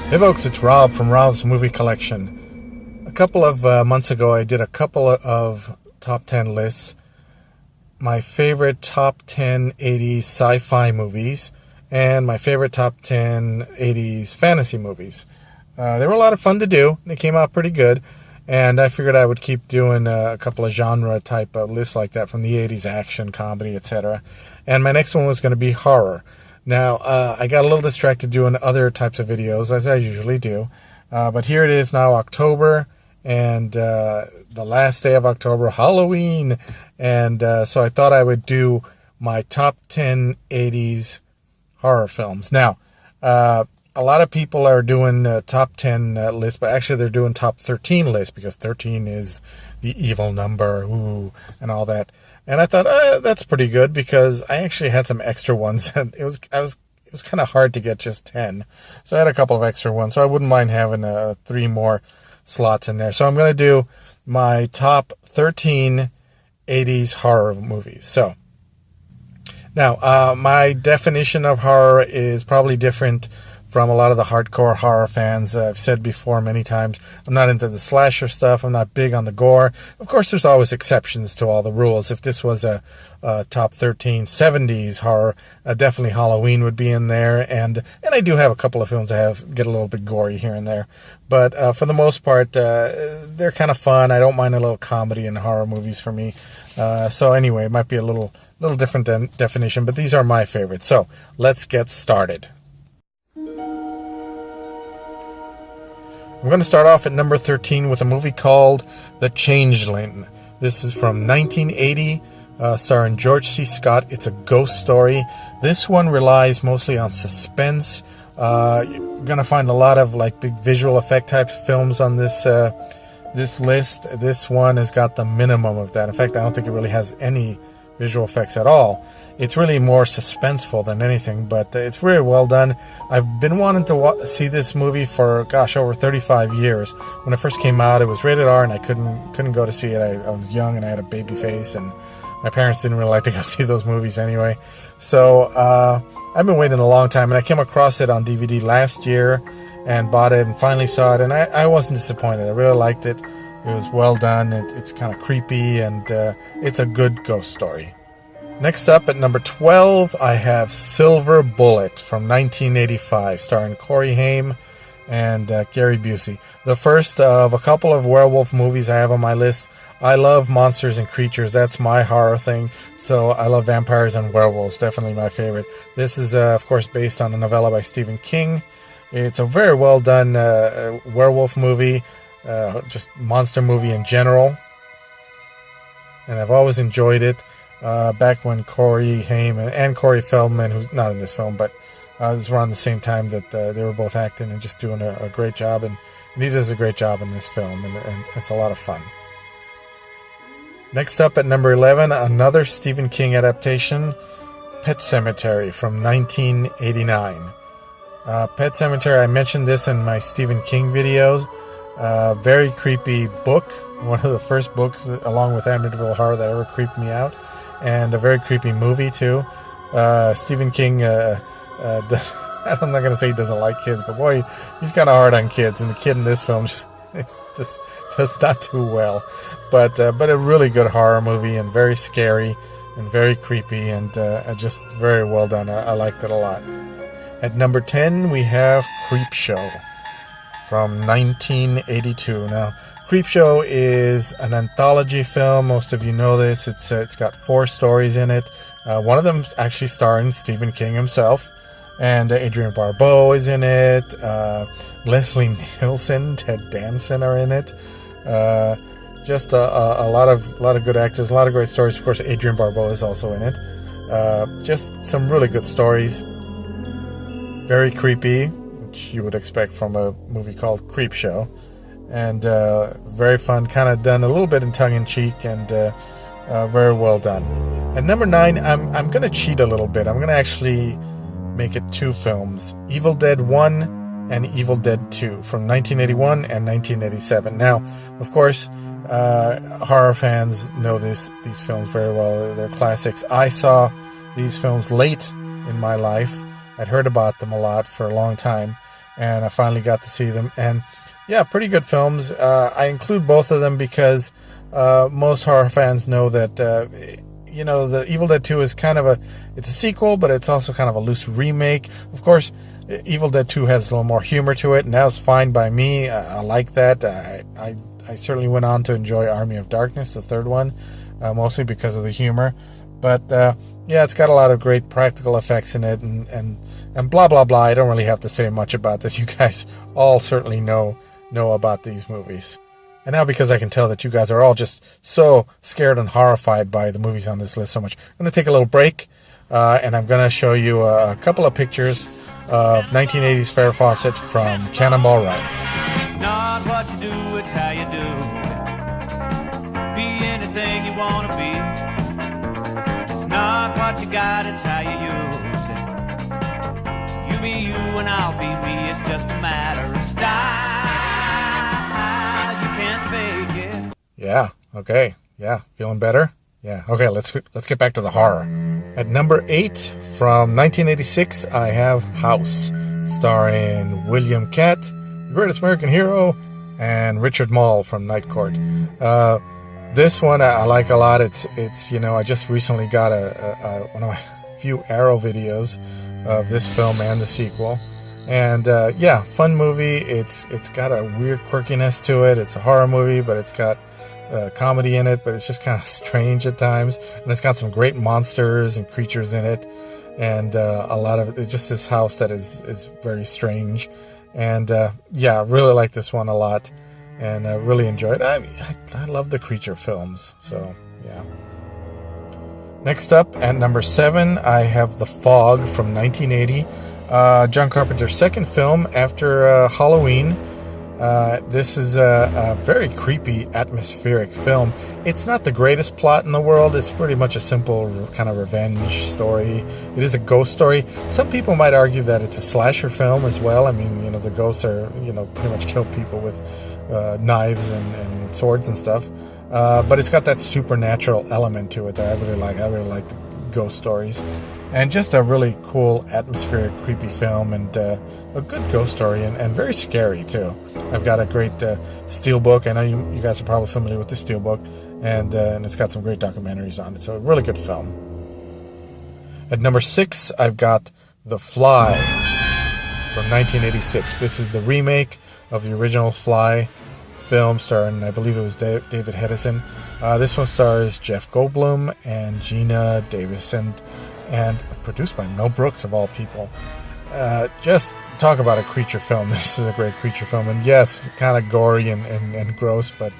Hey folks, it's Rob from Rob's Movie Collection. A couple of months ago, I did a couple of top 10 lists. My favorite top 10 80s sci-fi movies and my favorite top 10 80s fantasy movies. They were a lot of fun to do. They came out pretty good. And I figured I would keep doing a couple of genre type of lists like that from the 80s, action, comedy, etc. And my next one was going to be horror. Now, I got a little distracted doing other types of videos, as I usually do. But here it is now, October, and the last day of October, Halloween. And so I thought I would do my top 10 80s horror films. Now, a lot of people are doing top 10 lists, but actually they're doing top 13 lists because 13 is the evil number, ooh, and all that. And I thought, that's pretty good because I actually had some extra ones, and it was kind of hard to get just 10. So I had a couple of extra ones, so I wouldn't mind having 3 more slots in there. So I'm going to do my top 13 80s horror movies. So now, my definition of horror is probably different from a lot of the hardcore horror fans. I've said before many times, I'm not into the slasher stuff. I'm not big on the gore. Of course, there's always exceptions to all the rules. If this was a top 13 70s horror, definitely Halloween would be in there. And I do have a couple of films that get a little bit gory here and there. But for the most part, they're kind of fun. I don't mind a little comedy in horror movies for me. So anyway, it might be a little different definition, but these are my favorites. So let's get started. I'm going to start off at number 13 with a movie called The Changeling. This is from 1980, starring George C. Scott. It's a ghost story. This one relies mostly on suspense. You're going to find a lot of big visual effect type films on this list. This one has got the minimum of that. In fact, I don't think it really has any visual effects at all. It's really more suspenseful than anything, but it's really well done. I've been wanting to see this movie for, over 35 years. When it first came out, it was rated R, and I couldn't go to see it. I was young, and I had a baby face, and my parents didn't really like to go see those movies anyway. So I've been waiting a long time, and I came across it on DVD last year and bought it and finally saw it, and I wasn't disappointed. I really liked it. It was well done. It's kind of creepy, and it's a good ghost story. Next up at number 12, I have Silver Bullet from 1985, starring Corey Haim and Gary Busey. The first of a couple of werewolf movies I have on my list. I love monsters and creatures. That's my horror thing. So I love vampires and werewolves. Definitely my favorite. This is, of course, based on a novella by Stephen King. It's a very well done werewolf movie, just monster movie in general. And I've always enjoyed it. Back when Corey Haim and Corey Feldman, who's not in this film, but this was around the same time that they were both acting and just doing a great job. And he does a great job in this film, and it's a lot of fun. Next up at number 11, another Stephen King adaptation, Pet Sematary from 1989. Pet Sematary, I mentioned this in my Stephen King videos. Very creepy book. One of the first books, along with Amityville Horror, that ever creeped me out. And a very creepy movie, too. Stephen King, I'm not going to say he doesn't like kids, but boy, he's kind of hard on kids. And the kid in this film just does not do well. But a really good horror movie, and very scary, and very creepy, and just very well done. I liked it a lot. At number 10, we have Creepshow from 1982. Now, Creepshow is an anthology film. Most of you know this. It's got 4 stories in it. One of them actually starring Stephen King himself, and Adrienne Barbeau is in it. Leslie Nielsen, Ted Danson are in it. Just a lot of good actors, a lot of great stories. Of course, Adrienne Barbeau is also in it. Just some really good stories. Very creepy, which you would expect from a movie called Creepshow. And very fun, kind of done a little bit in tongue-in-cheek, and very well done. At number 9, I'm going to cheat a little bit. I'm going to actually make it 2 films, Evil Dead 1 and Evil Dead 2 from 1981 and 1987. Now, of course, horror fans know these films very well. They're classics. I saw these films late in my life. I'd heard about them a lot for a long time. and I finally got to see them. And yeah, pretty good films. I include both of them because most horror fans know that the Evil Dead 2 is kind of it's a sequel, but it's also kind of a loose remake. Of course, Evil Dead 2 has a little more humor to it, and that was fine by me. I like that. I certainly went on to enjoy Army of Darkness, the third one, mostly because of the humor. But yeah, it's got a lot of great practical effects in it, and blah blah blah. I don't really have to say much about this. You guys all certainly know about these movies. And now, because I can tell that you guys are all just so scared and horrified by the movies on this list so much, I'm going to take a little break, and I'm going to show you a couple of pictures of 1980s Farrah Fawcett from Cannonball Run. It's not what you do, it's how you do. Be anything you want to be. It's not what you got, it's how you use it. You be you and I'll be me, it's just a matter of style. You can't fake it. Yeah, okay. Yeah, feeling better? Yeah, okay, let's get back to the horror. At number 8 from 1986, I have House, starring William Catt, Greatest American Hero, and Richard Mall from Night Court. This one I like a lot. It's I just recently got one of my few Arrow videos of this film and the sequel. And yeah, fun movie. It's got a weird quirkiness to it. It's a horror movie, but it's got comedy in it, but it's just kind of strange at times. And it's got some great monsters and creatures in it, and a lot of it's just this house that is very strange. And yeah, really like this one a lot, and I really enjoyed it. I love the creature films, so yeah. Next up, at number 7, I have The Fog from 1980. John Carpenter's second film after Halloween. This is a very creepy, atmospheric film. It's not the greatest plot in the world. It's pretty much a simple kind of revenge story. It is a ghost story. Some people might argue that it's a slasher film as well. I mean, the ghosts are, pretty much kill people with knives and swords and stuff. But it's got that supernatural element to it that I really like. I really like the ghost stories. And just a really cool, atmospheric, creepy film, and a good ghost story, and very scary, too. I've got a great steelbook. I know you guys are probably familiar with the steelbook, and it's got some great documentaries on it, so a really good film. At number 6, I've got The Fly from 1986. This is the remake of the original Fly film, starring, I believe it was David Hedison. This one stars Jeff Goldblum and Gina Davis, and produced by Mel Brooks, of all people. Just talk about a creature film. This is a great creature film, and yes, kind of gory and gross, but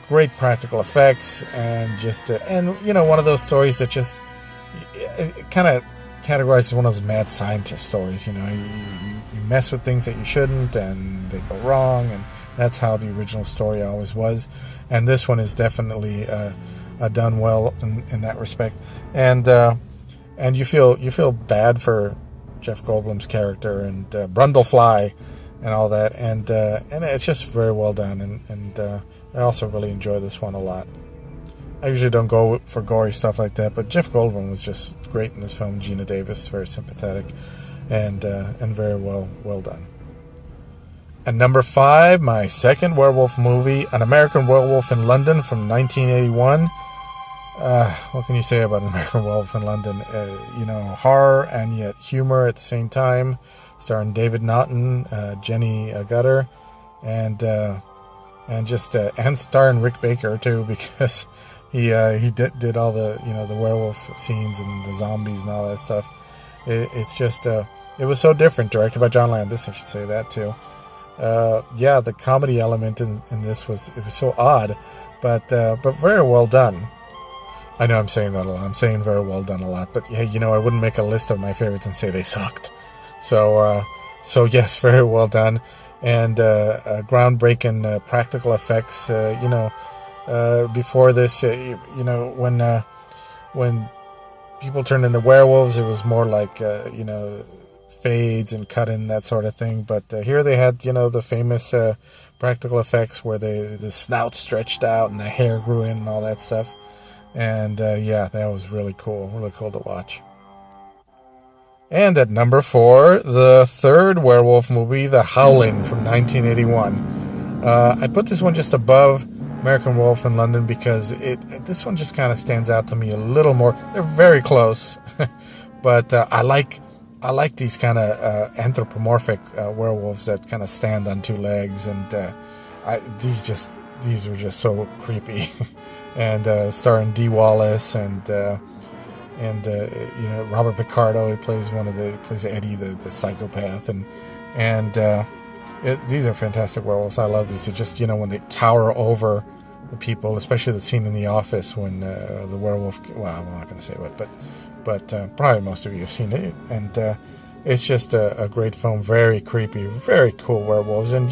great practical effects, and just one of those stories that just kind of categorized as one of those mad scientist stories. You mess with things that you shouldn't, and they go wrong, and that's how the original story always was. And this one is definitely done well in that respect, and you feel bad for Jeff Goldblum's character and Brundlefly and all that, and it's just very well done, and I also really enjoy this one a lot. I usually don't go for gory stuff like that, but Jeff Goldblum was just great in this film. Gina Davis, very sympathetic, and very well done. At number 5, my second werewolf movie, An American Werewolf in London from 1981. What can you say about An American Werewolf in London? Horror and yet humor at the same time, starring David Naughton, Jenny Gutter, and starring Rick Baker too, because he did all the the werewolf scenes and the zombies and all that stuff. It's just it was so different. Directed by John Landis, I should say that too. Yeah, the comedy element in this was so odd, but very well done. I know I'm saying that a lot. I'm saying very well done a lot, but hey, I wouldn't make a list of my favorites and say they sucked. So yes, very well done, and groundbreaking practical effects. Before this, when people turned into werewolves, it was more like fades and cut in, that sort of thing. But here they had the famous practical effects where the snout stretched out and the hair grew in and all that stuff. And yeah, that was really cool to watch. And at number 4, the third werewolf movie, The Howling from 1981. I put this one just above American Werewolf in London because this one just kind of stands out to me a little more. They're very close, but I like these kind of anthropomorphic werewolves that kind of stand on two legs, and these were just so creepy. And starring Dee Wallace and Robert Picardo. He plays Eddie, the psychopath, and these are fantastic werewolves. I love these. They're just, when they tower over the people, especially the scene in The Office when the werewolf. Well, I'm not going to say what, but probably most of you have seen it, and it's just a great film. Very creepy, very cool werewolves, and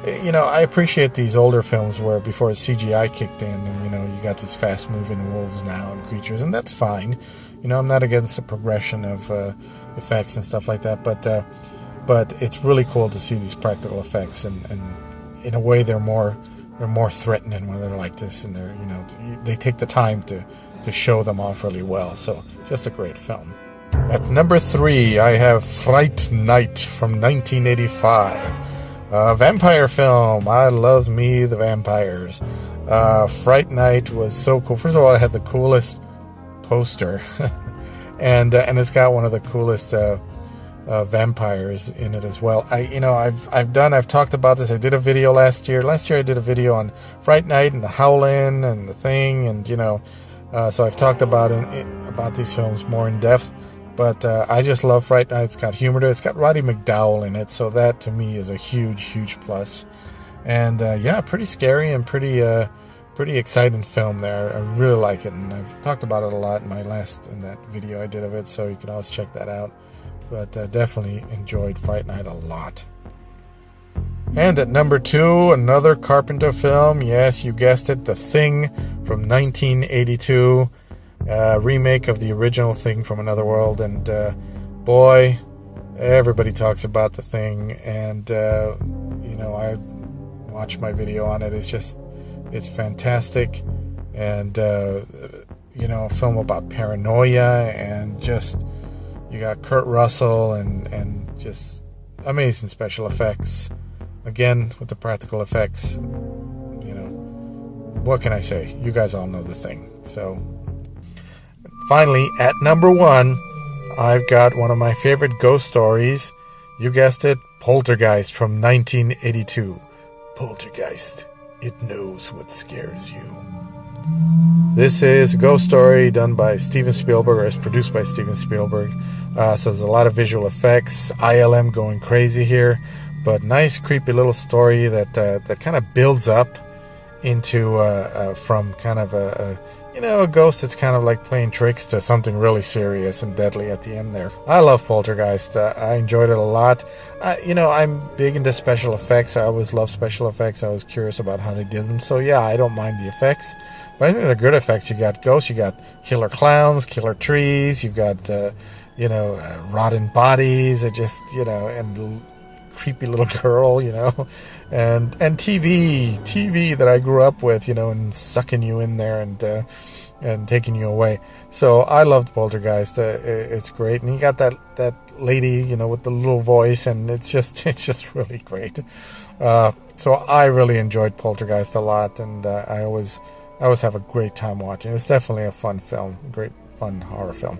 I appreciate these older films where before CGI kicked in, and you got these fast-moving wolves now and creatures, and that's fine. I'm not against the progression of effects and stuff like that, but it's really cool to see these practical effects, and in a way they're more threatening when they're like this, and they take the time to show them off really well. So just a great film. At number 3, I have Fright Night from 1985. Vampire film. I love me the vampires. Fright Night was so cool. First of all, I had the coolest poster, and it's got one of the coolest vampires in it as well. I've talked about this. I did a video last year. Last year I did a video on Fright Night and The Howling and The Thing, and so I've talked about these films more in depth. But I just love Fright Night. It's got humor to it. It's got Roddy McDowall in it, so that to me is a huge, huge plus. And pretty scary and pretty exciting film there. I really like it, and I've talked about it a lot in that video I did of it, so you can always check that out. But definitely enjoyed Fright Night a lot. And at number 2, another Carpenter film. Yes, you guessed it, The Thing from 1982. Remake of the original Thing from Another World, and boy, everybody talks about The Thing, and I watched my video on it. It's fantastic, and a film about paranoia, and just you got Kurt Russell and just amazing special effects. Again, with the practical effects, what can I say? You guys all know The Thing. So finally, at number 1, I've got one of my favorite ghost stories. You guessed it, Poltergeist from 1982. Poltergeist, it knows what scares you. This is a ghost story done by Steven Spielberg, or is produced by Steven Spielberg. So there's a lot of visual effects, ILM going crazy here, but nice, creepy little story that kind of builds up into from kind of a ghost that's kind of like playing tricks to something really serious and deadly at the end there. I love Poltergeist. I enjoyed it a lot. I'm big into special effects. I always love special effects. I was curious about how they did them. So yeah, I don't mind the effects. But I think they're good effects. You got ghosts, you got killer clowns, killer trees, you've got, rotting bodies, and creepy little girl, and TV that I grew up with, and sucking you in there and taking you away. So I loved Poltergeist. It's great, and you got that lady, with the little voice, and it's just really great. So I really enjoyed Poltergeist a lot, and I always have a great time watching. It's definitely a fun film, great fun horror film.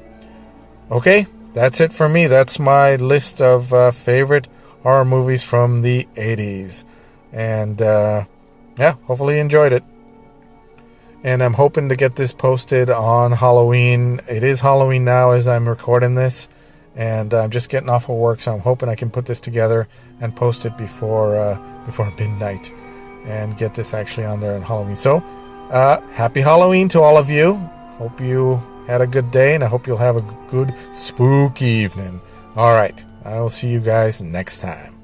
Okay, that's it for me. That's my list of favorite horror movies from the 80s. And hopefully you enjoyed it. And I'm hoping to get this posted on Halloween. It is Halloween now as I'm recording this, and I'm just getting off of work, so I'm hoping I can put this together and post it before midnight and get this actually on there on Halloween. So happy Halloween to all of you. Hope you had a good day, and I hope you'll have a good spooky evening. All right, I will see you guys next time.